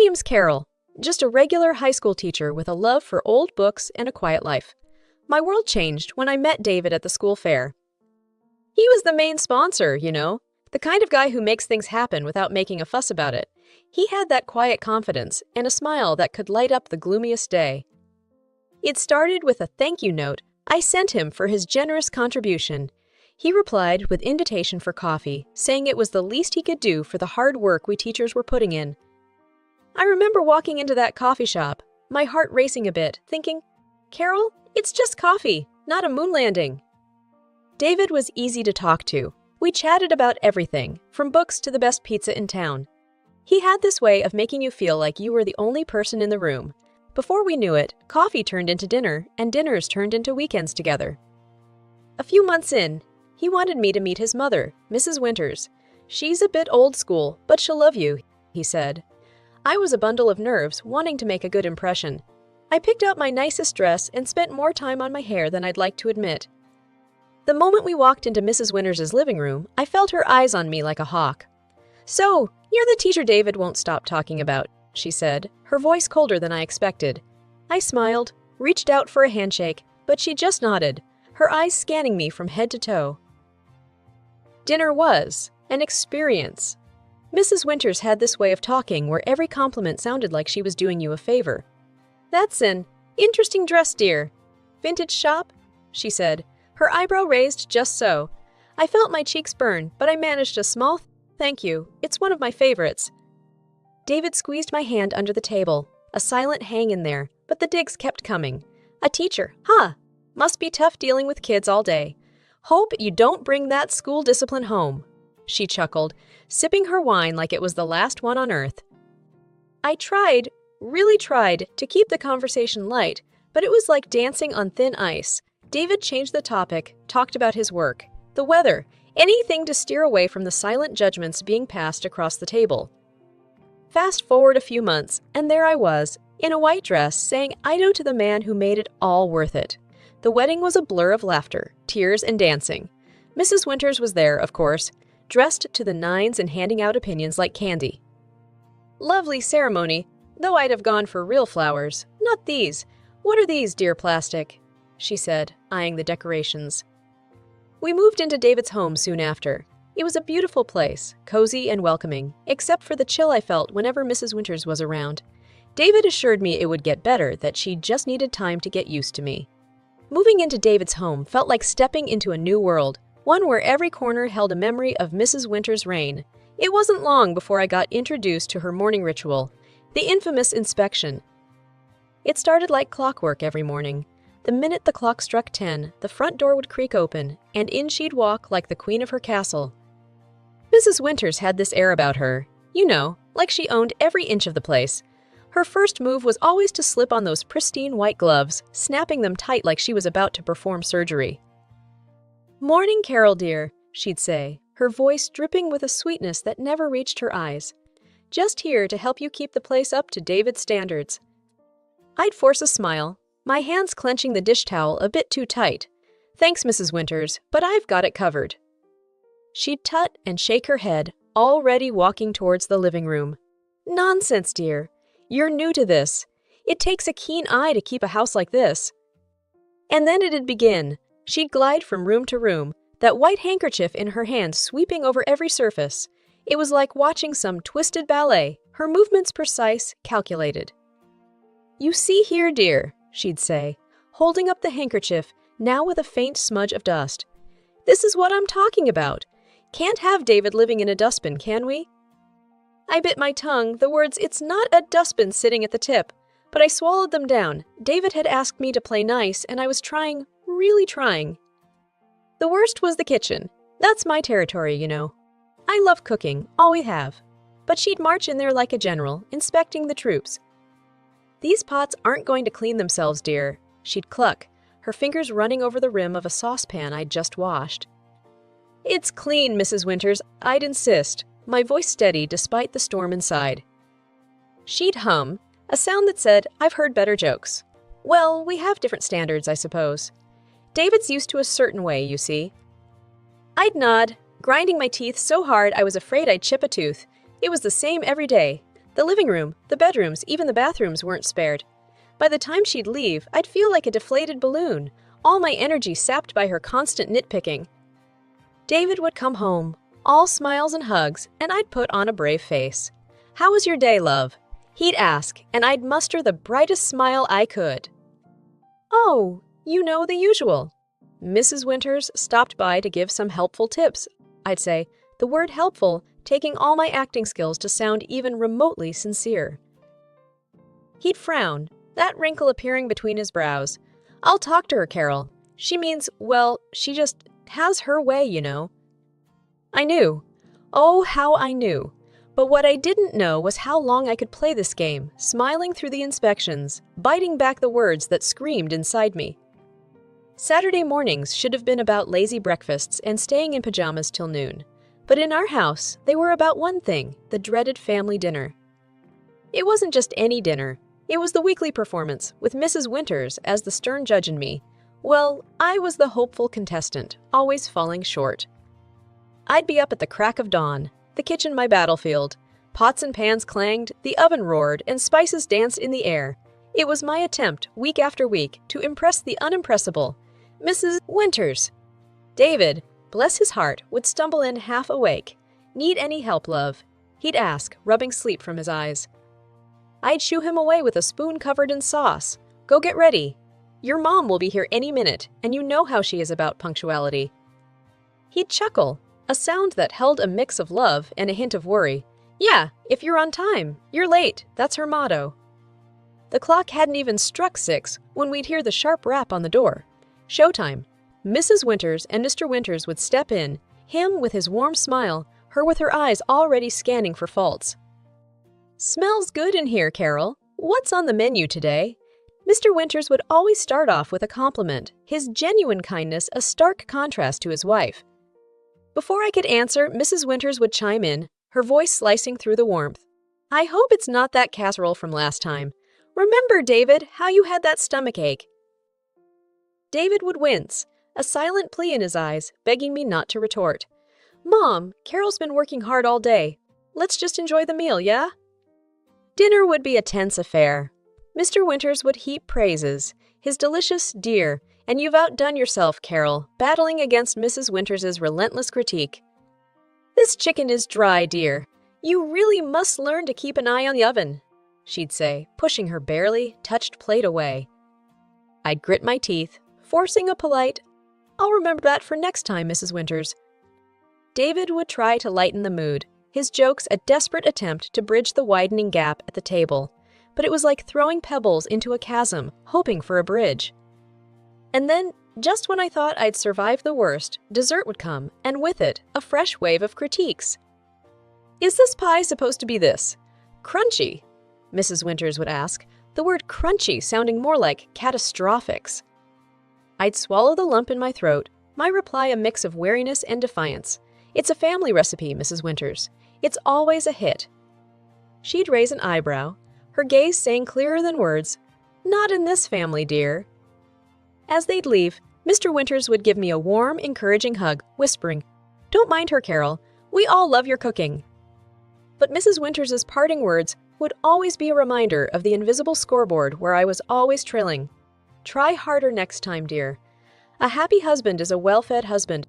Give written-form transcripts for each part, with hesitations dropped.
name's Carol, just a regular high school teacher with a love for old books and a quiet life. My world changed when I met David at the school fair. He was the main sponsor, the kind of guy who makes things happen without making a fuss about it. He had that quiet confidence and a smile that could light up the gloomiest day. It started with a thank you note I sent him for his generous contribution. He replied with invitation for coffee, saying it was the least he could do for the hard work we teachers were putting in. I remember walking into that coffee shop, my heart racing a bit, thinking, Carol, it's just coffee, not a moon landing. David was easy to talk to. We chatted about everything, from books to the best pizza in town. He had this way of making you feel like you were the only person in the room. Before we knew it, coffee turned into dinner, and dinners turned into weekends together. A few months in, he wanted me to meet his mother, Mrs. Winters. She's a bit old school, but she'll love you, he said. I was a bundle of nerves, wanting to make a good impression. I picked out my nicest dress and spent more time on my hair than I'd like to admit. The moment we walked into Mrs. Winters' living room, I felt her eyes on me like a hawk. So, you're the teacher David won't stop talking about, she said, her voice colder than I expected. I smiled, reached out for a handshake, but she just nodded, her eyes scanning me from head to toe. Dinner was an experience. Mrs. Winters had this way of talking where every compliment sounded like she was doing you a favor. That's an interesting dress, dear. Vintage shop? She said, her eyebrow raised just so. I felt my cheeks burn, but I managed a small thank you. It's one of my favorites. David squeezed my hand under the table, a silent hang in there, but the digs kept coming. A teacher, huh? Must be tough dealing with kids all day. Hope you don't bring that school discipline home, she chuckled, sipping her wine like it was the last one on earth. I really tried, to keep the conversation light, but it was like dancing on thin ice. David changed the topic, talked about his work, the weather, anything to steer away from the silent judgments being passed across the table. Fast forward a few months, and there I was, in a white dress, saying aita to the man who made it all worth it. The wedding was a blur of laughter, tears, and dancing. Mrs. Winters was there, of course, dressed to the nines and handing out opinions like candy. Lovely ceremony, though I'd have gone for real flowers. Not these. What are these, dear plastic? She said, eyeing the decorations. We moved into David's home soon after. It was a beautiful place, cozy and welcoming, except for the chill I felt whenever Mrs. Winters was around. David assured me it would get better, that she just needed time to get used to me. Moving into David's home felt like stepping into a new world, one where every corner held a memory of Mrs. Winters' reign. It wasn't long before I got introduced to her morning ritual, the infamous inspection. It started like clockwork every morning. The minute the clock struck 10, the front door would creak open, and in she'd walk like the queen of her castle. Mrs. Winters had this air about her, like she owned every inch of the place. Her first move was always to slip on those pristine white gloves, snapping them tight like she was about to perform surgery. "Morning, Carol dear," she'd say, her voice dripping with a sweetness that never reached her eyes. "Just here to help you keep the place up to David's standards." I'd force a smile, my hands clenching the dish towel a bit too tight. "Thanks, Mrs. Winters, but I've got it covered." She'd tut and shake her head, already walking towards the living room. "Nonsense, dear. You're new to this. It takes a keen eye to keep a house like this." And then it'd begin. She'd glide from room to room, that white handkerchief in her hand sweeping over every surface. It was like watching some twisted ballet, her movements precise, calculated. "You see here, dear," she'd say, holding up the handkerchief, now with a faint smudge of dust. "This is what I'm talking about. Can't have David living in a dustbin, can we?" I bit my tongue, the words, "It's not a dustbin," sitting at the tip, but I swallowed them down. David had asked me to play nice, and I was trying, really trying. The worst was the kitchen. That's my territory, I love cooking, always have. But she'd march in there like a general, inspecting the troops. "These pots aren't going to clean themselves, dear," she'd cluck, her fingers running over the rim of a saucepan I'd just washed. "It's clean, Mrs. Winters, I'd insist," my voice steady despite the storm inside. She'd hum, a sound that said, "I've heard better jokes." Well, we have different standards, I suppose. David's used to a certain way, you see. I'd nod, grinding my teeth so hard I was afraid I'd chip a tooth. It was the same every day. The living room, the bedrooms, even the bathrooms weren't spared. By the time she'd leave, I'd feel like a deflated balloon, all my energy sapped by her constant nitpicking. David would come home, all smiles and hugs, and I'd put on a brave face. "How was your day, love?" He'd ask, and I'd muster the brightest smile I could. "Oh, you know the usual." Mrs. Winters stopped by to give some helpful tips. I'd say, the word helpful taking all my acting skills to sound even remotely sincere. He'd frown, that wrinkle appearing between his brows. "I'll talk to her, Carol. She means, well, she just has her way, you know." I knew. Oh, how I knew. But what I didn't know was how long I could play this game, smiling through the inspections, biting back the words that screamed inside me. Saturday mornings should have been about lazy breakfasts and staying in pajamas till noon. But in our house, they were about one thing, the dreaded family dinner. It wasn't just any dinner. It was the weekly performance, with Mrs. Winters as the stern judge and me. Well, I was the hopeful contestant, always falling short. I'd be up at the crack of dawn, the kitchen my battlefield. Pots and pans clanged, the oven roared, and spices danced in the air. It was my attempt, week after week, to impress the unimpressible, Mrs. Winters. David, bless his heart, would stumble in half awake. "Need any help, love?" he'd ask, rubbing sleep from his eyes. I'd shoo him away with a spoon covered in sauce. "Go get ready. Your mom will be here any minute, and you know how she is about punctuality." He'd chuckle, a sound that held a mix of love and a hint of worry. "Yeah, if you're on time, you're late, that's her motto." The clock hadn't even struck 6 when we'd hear the sharp rap on the door. Showtime. Mrs. Winters and Mr. Winters would step in, him with his warm smile, her with her eyes already scanning for faults. "Smells good in here, Carol. What's on the menu today?" Mr. Winters would always start off with a compliment, his genuine kindness a stark contrast to his wife. Before I could answer, Mrs. Winters would chime in, her voice slicing through the warmth. "I hope it's not that casserole from last time. Remember, David, how you had that stomachache?" David would wince, a silent plea in his eyes, begging me not to retort. "Mom, Carol's been working hard all day. Let's just enjoy the meal, yeah?" Dinner would be a tense affair. Mr. Winters would heap praises, his delicious "dear," and "you've outdone yourself, Carol," battling against Mrs. Winters's relentless critique. "This chicken is dry, dear. You really must learn to keep an eye on the oven," she'd say, pushing her barely touched plate away. I'd grit my teeth, forcing a polite, "I'll remember that for next time, Mrs. Winters." David would try to lighten the mood, his jokes a desperate attempt to bridge the widening gap at the table, but it was like throwing pebbles into a chasm, hoping for a bridge. And then, just when I thought I'd survived the worst, dessert would come, and with it, a fresh wave of critiques. "Is this pie supposed to be this? Crunchy?" Mrs. Winters would ask, the word crunchy sounding more like catastrophics. I'd swallow the lump in my throat, my reply a mix of wariness and defiance. "It's a family recipe, Mrs. Winters. It's always a hit." She'd raise an eyebrow, her gaze saying clearer than words, "Not in this family, dear." As they'd leave, Mr. Winters would give me a warm, encouraging hug, whispering, "Don't mind her, Carol. We all love your cooking." But Mrs. Winters's parting words would always be a reminder of the invisible scoreboard where I was always trilling. "Try harder next time, dear. A happy husband is a well-fed husband."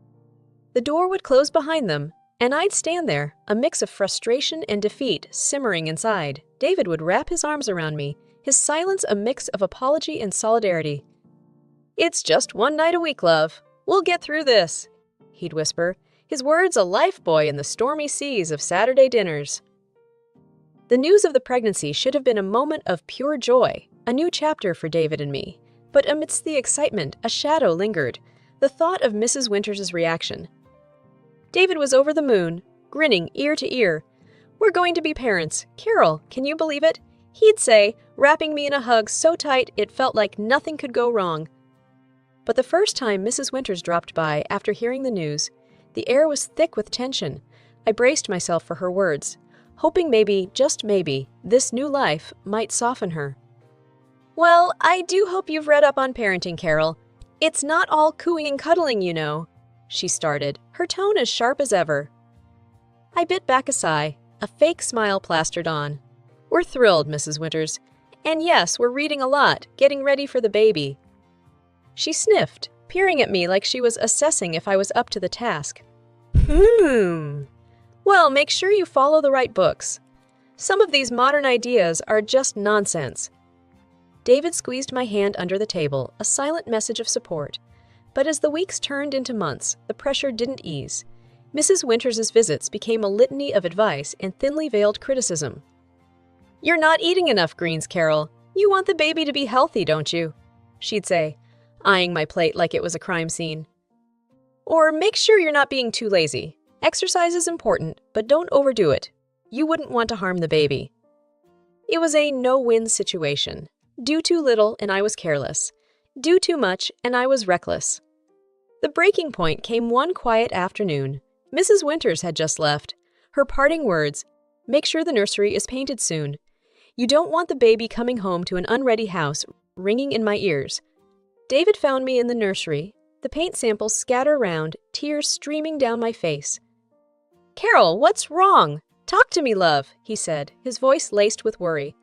The door would close behind them, and I'd stand there, a mix of frustration and defeat simmering inside. David would wrap his arms around me, his silence a mix of apology and solidarity. "It's just one night a week, love. We'll get through this," he'd whisper, his words a lifebuoy in the stormy seas of Saturday dinners. The news of the pregnancy should have been a moment of pure joy, a new chapter for David and me. But amidst the excitement, a shadow lingered, the thought of Mrs. Winters's reaction. David was over the moon, grinning ear to ear. "We're going to be parents. Carol, can you believe it?" he'd say, wrapping me in a hug so tight it felt like nothing could go wrong. But the first time Mrs. Winters dropped by after hearing the news, the air was thick with tension. I braced myself for her words, hoping maybe, just maybe, this new life might soften her. "Well, I do hope you've read up on parenting, Carol. It's not all cooing and cuddling, you know," she started, her tone as sharp as ever. I bit back a sigh, a fake smile plastered on. We're thrilled, Mrs. Winters. And yes, we're reading a lot, getting ready for the baby. She sniffed, peering at me like she was assessing if I was up to the task. Well, make sure you follow the right books. Some of these modern ideas are just nonsense. David squeezed my hand under the table, a silent message of support. But as the weeks turned into months, the pressure didn't ease. Mrs. Winters' visits became a litany of advice and thinly veiled criticism. "You're not eating enough greens, Carol. You want the baby to be healthy, don't you?" she'd say, eyeing my plate like it was a crime scene. Or, "Make sure you're not being too lazy. Exercise is important, but don't overdo it. You wouldn't want to harm the baby." It was a no-win situation. Do too little and I was careless. Do too much and I was reckless. The breaking point came one quiet afternoon. Mrs. Winters had just left. Her parting words, "Make sure the nursery is painted soon. You don't want the baby coming home to an unready house," ringing in my ears. David found me in the nursery, the paint samples scatter around, tears streaming down my face. "Carol, what's wrong? Talk to me, love," he said, his voice laced with worry.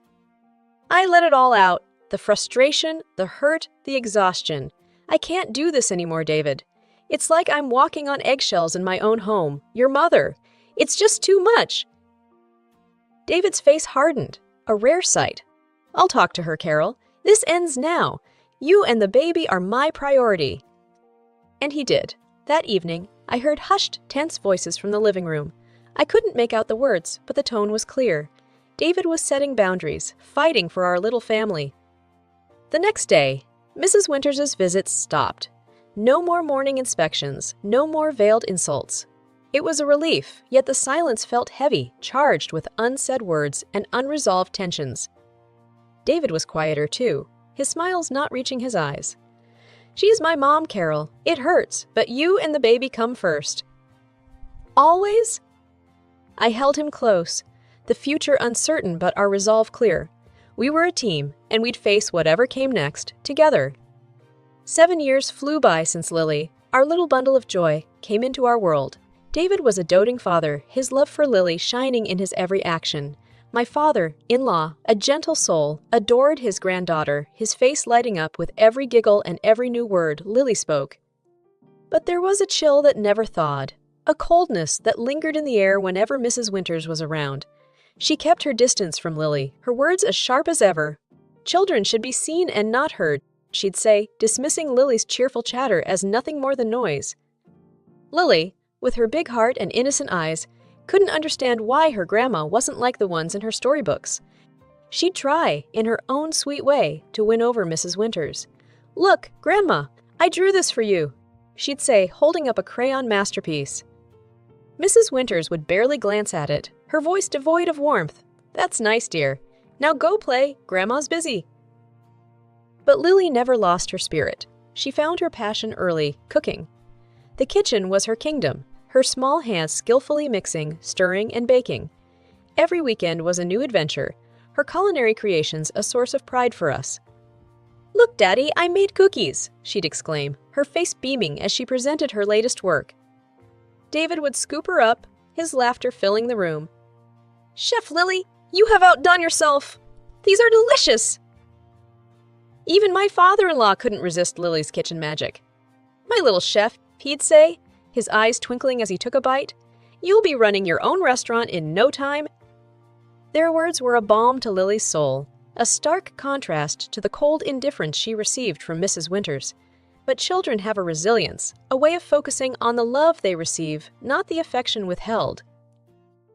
I let it all out. The frustration, the hurt, the exhaustion. "I can't do this anymore, David. It's like I'm walking on eggshells in my own home. Your mother. It's just too much." David's face hardened, a rare sight. "I'll talk to her, Carol. This ends now. You and the baby are my priority." And he did. That evening, I heard hushed, tense voices from the living room. I couldn't make out the words, but the tone was clear. David was setting boundaries, fighting for our little family. The next day, Mrs. Winters' visits stopped. No more morning inspections, no more veiled insults. It was a relief, yet the silence felt heavy, charged with unsaid words and unresolved tensions. David was quieter too, his smiles not reaching his eyes. "She's my mom, Carol. It hurts, but you and the baby come first." "Always?" I held him close, the future uncertain but our resolve clear. We were a team, and we'd face whatever came next, together. 7 years flew by since Lily, our little bundle of joy, came into our world. David was a doting father, his love for Lily shining in his every action. My father-in-law, a gentle soul, adored his granddaughter, his face lighting up with every giggle and every new word Lily spoke. But there was a chill that never thawed, a coldness that lingered in the air whenever Mrs. Winters was around. She kept her distance from Lily, her words as sharp as ever. "Children should be seen and not heard," she'd say, dismissing Lily's cheerful chatter as nothing more than noise. Lily, with her big heart and innocent eyes, couldn't understand why her grandma wasn't like the ones in her storybooks. She'd try, in her own sweet way, to win over Mrs. Winters. "Look, Grandma, I drew this for you," she'd say, holding up a crayon masterpiece. Mrs. Winters would barely glance at it, her voice devoid of warmth. "That's nice, dear. Now go play, Grandma's busy." But Lily never lost her spirit. She found her passion early, cooking. The kitchen was her kingdom, her small hands skillfully mixing, stirring, and baking. Every weekend was a new adventure, her culinary creations a source of pride for us. "Look, Daddy, I made cookies," she'd exclaim, her face beaming as she presented her latest work. David would scoop her up, his laughter filling the room. "Chef Lily, you have outdone yourself! These are delicious!" Even my father-in-law couldn't resist Lily's kitchen magic. "My little chef," he'd say, his eyes twinkling as he took a bite, "you'll be running your own restaurant in no time." Their words were a balm to Lily's soul, a stark contrast to the cold indifference she received from Mrs. Winters. But children have a resilience, a way of focusing on the love they receive, not the affection withheld.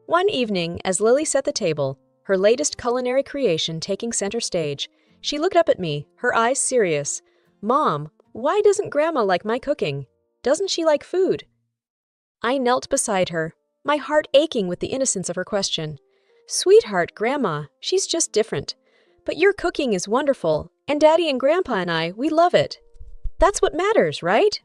One evening, as Lily set the table, her latest culinary creation taking center stage, she looked up at me, her eyes serious. "Mom, why doesn't Grandma like my cooking? Doesn't she like food?" I knelt beside her, my heart aching with the innocence of her question. "Sweetheart, Grandma, she's just different. But your cooking is wonderful, and Daddy and Grandpa and I, we love it. That's what matters, right?"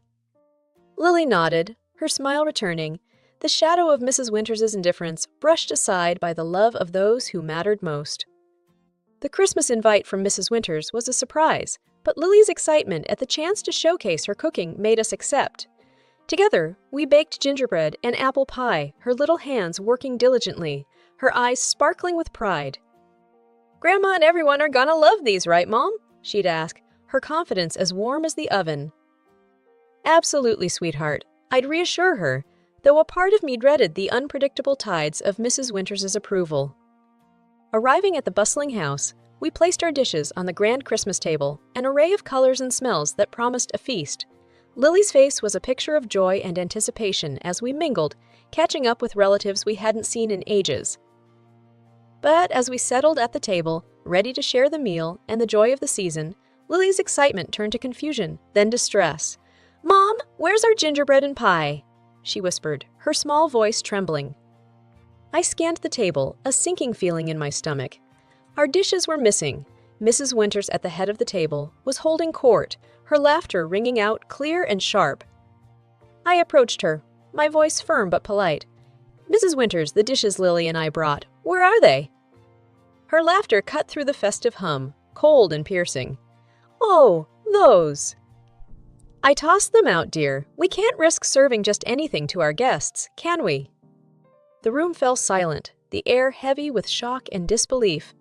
Lily nodded, her smile returning, the shadow of Mrs. Winters' indifference brushed aside by the love of those who mattered most. The Christmas invite from Mrs. Winters was a surprise, but Lily's excitement at the chance to showcase her cooking made us accept. Together, we baked gingerbread and apple pie, her little hands working diligently, her eyes sparkling with pride. Grandma and everyone are gonna love these, right, Mom? She'd ask, her confidence as warm as the oven. Absolutely, sweetheart, I'd reassure her, though a part of me dreaded the unpredictable tides of Mrs. Winters's approval. Arriving at the bustling house, we placed our dishes on the grand Christmas table, an array of colors and smells that promised a feast. Lily's face was a picture of joy and anticipation as we mingled, catching up with relatives we hadn't seen in ages. But as we settled at the table, ready to share the meal and the joy of the season, Lily's excitement turned to confusion, then distress. "Mom, where's our gingerbread and pie?" she whispered, her small voice trembling. I scanned the table, a sinking feeling in my stomach. Our dishes were missing. Mrs. Winters at the head of the table was holding court, her laughter ringing out clear and sharp. I approached her, my voice firm but polite. "Mrs. Winters, the dishes Lily and I brought, where are they?" Her laughter cut through the festive hum, cold and piercing. "Oh, those." "I tossed them out, dear. We can't risk serving just anything to our guests, can we?" The room fell silent, the air heavy with shock and disbelief.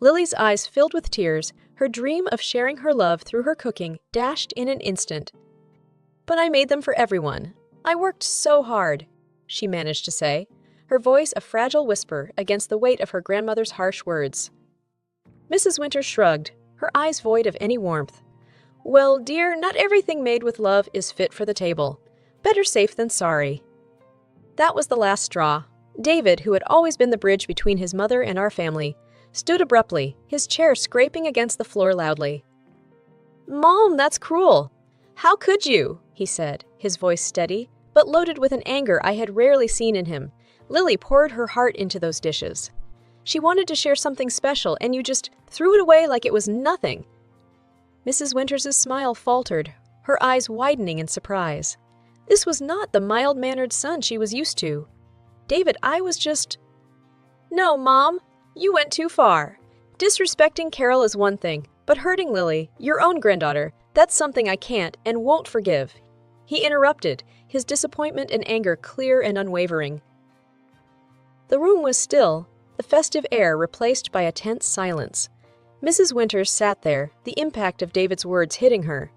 Lily's eyes filled with tears, her dream of sharing her love through her cooking dashed in an instant. "But I made them for everyone. I worked so hard," she managed to say, her voice a fragile whisper against the weight of her grandmother's harsh words. Mrs. Winters shrugged, her eyes void of any warmth. "Well, dear, not everything made with love is fit for the table. Better safe than sorry." That was the last straw. David, who had always been the bridge between his mother and our family, stood abruptly, his chair scraping against the floor loudly. "Mom, that's cruel. How could you?" he said, his voice steady, but loaded with an anger I had rarely seen in him. Lily poured her heart into those dishes. She wanted to share something special, and you just threw it away like it was nothing. Mrs. Winters's smile faltered, her eyes widening in surprise. This was not the mild-mannered son she was used to. "David, I was just—" "No, Mom, you went too far. Disrespecting Carol is one thing, but hurting Lily, your own granddaughter, that's something I can't and won't forgive." He interrupted, his disappointment and anger clear and unwavering. The room was still, the festive air replaced by a tense silence. Mrs. Winters sat there, the impact of David's words hitting her.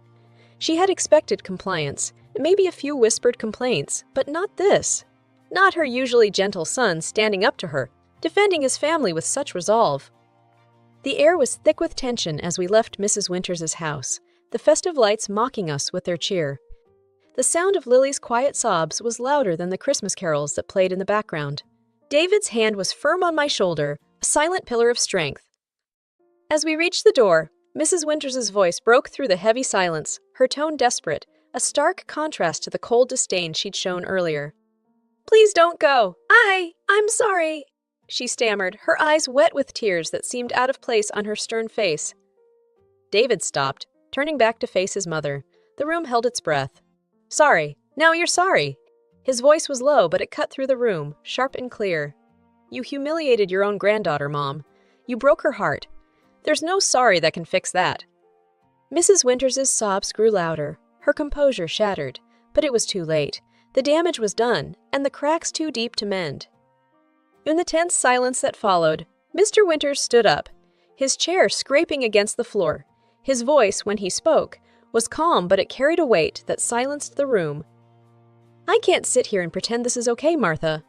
She had expected compliance, maybe a few whispered complaints, but not this. Not her usually gentle son standing up to her, defending his family with such resolve. The air was thick with tension as we left Mrs. Winters's house, the festive lights mocking us with their cheer. The sound of Lily's quiet sobs was louder than the Christmas carols that played in the background. David's hand was firm on my shoulder, a silent pillar of strength. As we reached the door, Mrs. Winters's voice broke through the heavy silence, her tone desperate, a stark contrast to the cold disdain she'd shown earlier. "Please don't go. I'm sorry," she stammered, her eyes wet with tears that seemed out of place on her stern face. David stopped, turning back to face his mother. The room held its breath. "Sorry. Now you're sorry." His voice was low, but it cut through the room, sharp and clear. "You humiliated your own granddaughter, Mom. You broke her heart. There's no sorry that can fix that." Mrs. Winters's sobs grew louder, her composure shattered, but it was too late. The damage was done, and the cracks too deep to mend. In the tense silence that followed, Mr. Winters stood up, his chair scraping against the floor. His voice, when he spoke, was calm, but it carried a weight that silenced the room. "I can't sit here and pretend this is okay, Martha."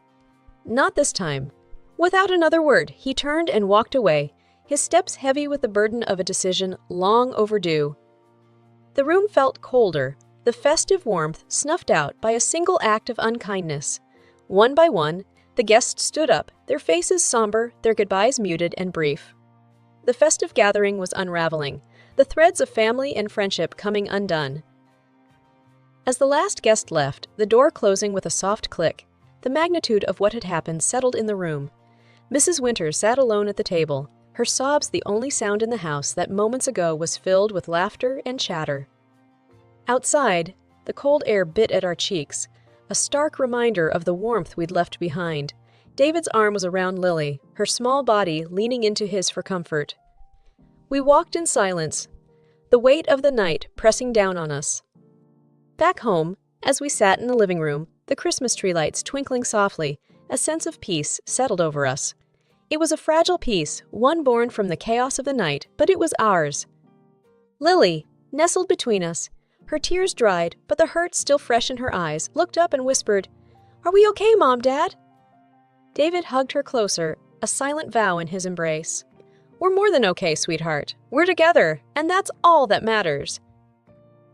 "Not this time." Without another word, he turned and walked away, his steps heavy with the burden of a decision long overdue. The room felt colder, the festive warmth snuffed out by a single act of unkindness. One by one, the guests stood up, their faces somber, their goodbyes muted and brief. The festive gathering was unraveling, the threads of family and friendship coming undone. As the last guest left, the door closing with a soft click, the magnitude of what had happened settled in the room. Mrs. Winters sat alone at the table, her sobs the only sound in the house that moments ago was filled with laughter and chatter. Outside, the cold air bit at our cheeks, a stark reminder of the warmth we'd left behind. David's arm was around Lily, her small body leaning into his for comfort. We walked in silence, the weight of the night pressing down on us. Back home, as we sat in the living room, the Christmas tree lights twinkling softly, a sense of peace settled over us. It was a fragile piece, one born from the chaos of the night, but it was ours. Lily, nestled between us, her tears dried, but the hurt still fresh in her eyes, looked up and whispered, "Are we okay, Mom, Dad?" David hugged her closer, a silent vow in his embrace. "We're more than okay, sweetheart. We're together, and that's all that matters."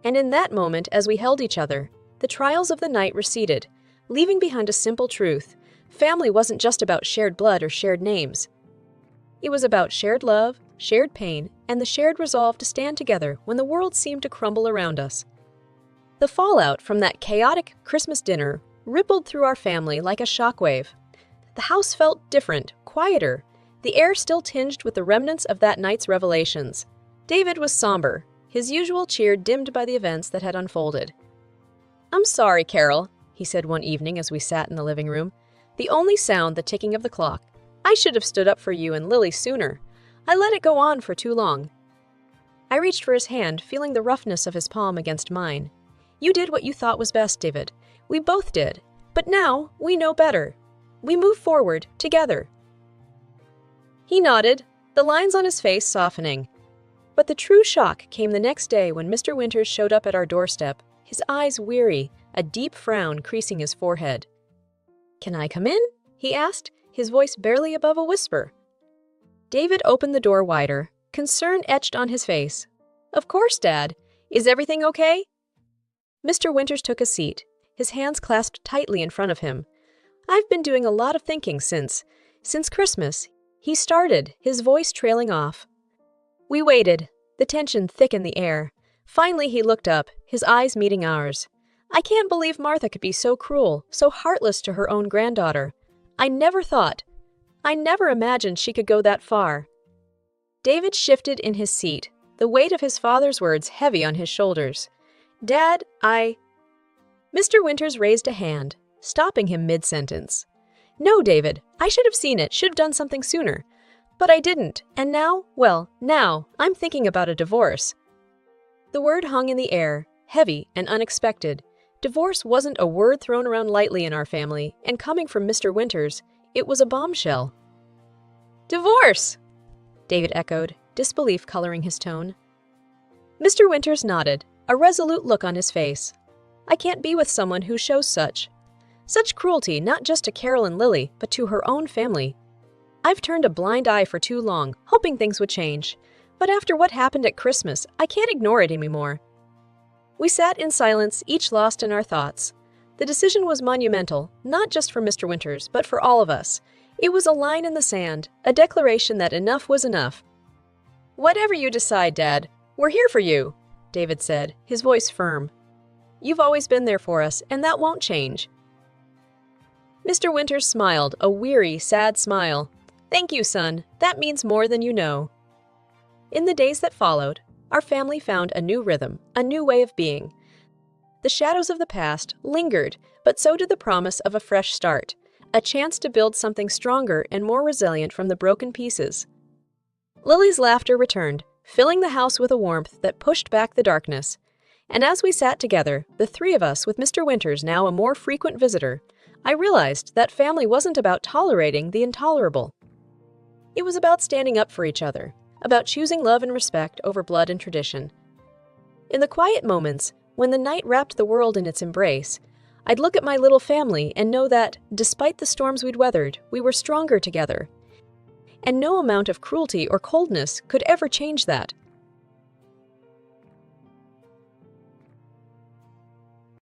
And in that moment, as we held each other, the trials of the night receded, leaving behind a simple truth. Family wasn't just about shared blood or shared names. It was about shared love, shared pain, and the shared resolve to stand together when the world seemed to crumble around us. The fallout from that chaotic Christmas dinner rippled through our family like a shockwave. The house felt different, quieter, the air still tinged with the remnants of that night's revelations. David was somber, his usual cheer dimmed by the events that had unfolded. "I'm sorry, Carol," he said one evening as we sat in the living room, the only sound the ticking of the clock. "I should have stood up for you and Lily sooner. I let it go on for too long." I reached for his hand, feeling the roughness of his palm against mine. "You did what you thought was best, David. We both did. But now, we know better. We move forward, together." He nodded, the lines on his face softening. But the true shock came the next day when Mr. Winters showed up at our doorstep, his eyes weary, a deep frown creasing his forehead. "Can I come in?" he asked, his voice barely above a whisper. David opened the door wider, concern etched on his face. "Of course, Dad. Is everything okay?" Mr. Winters took a seat, his hands clasped tightly in front of him. "I've been doing a lot of thinking since Christmas," he started, his voice trailing off. We waited, the tension thick in the air. Finally, he looked up, his eyes meeting ours. "I can't believe Martha could be so cruel, so heartless to her own granddaughter. I never imagined she could go that far." David shifted in his seat, the weight of his father's words heavy on his shoulders. "Dad, Mr. Winters raised a hand, stopping him mid-sentence. "No, David, I should have seen it, should have done something sooner. But I didn't, and now I'm thinking about a divorce." The word hung in the air, heavy and unexpected. Divorce wasn't a word thrown around lightly in our family, and coming from Mr. Winters, it was a bombshell. "Divorce!" David echoed, disbelief coloring his tone. Mr. Winters nodded, a resolute look on his face. "I can't be with someone who shows such cruelty, not just to Carol and Lily, but to her own family. I've turned a blind eye for too long, hoping things would change. But after what happened at Christmas, I can't ignore it anymore." We sat in silence, each lost in our thoughts. The decision was monumental, not just for Mr. Winters, but for all of us. It was a line in the sand, a declaration that enough was enough. "Whatever you decide, Dad, we're here for you," David said, his voice firm. "You've always been there for us, and that won't change." Mr. Winters smiled, a weary, sad smile. "Thank you, son. That means more than you know." In the days that followed, our family found a new rhythm, a new way of being. The shadows of the past lingered, but so did the promise of a fresh start, a chance to build something stronger and more resilient from the broken pieces. Lily's laughter returned, filling the house with a warmth that pushed back the darkness. And as we sat together, the three of us with Mr. Winters now a more frequent visitor, I realized that family wasn't about tolerating the intolerable. It was about standing up for each other, about choosing love and respect over blood and tradition. In the quiet moments, when the night wrapped the world in its embrace, I'd look at my little family and know that, despite the storms we'd weathered, we were stronger together. And no amount of cruelty or coldness could ever change that.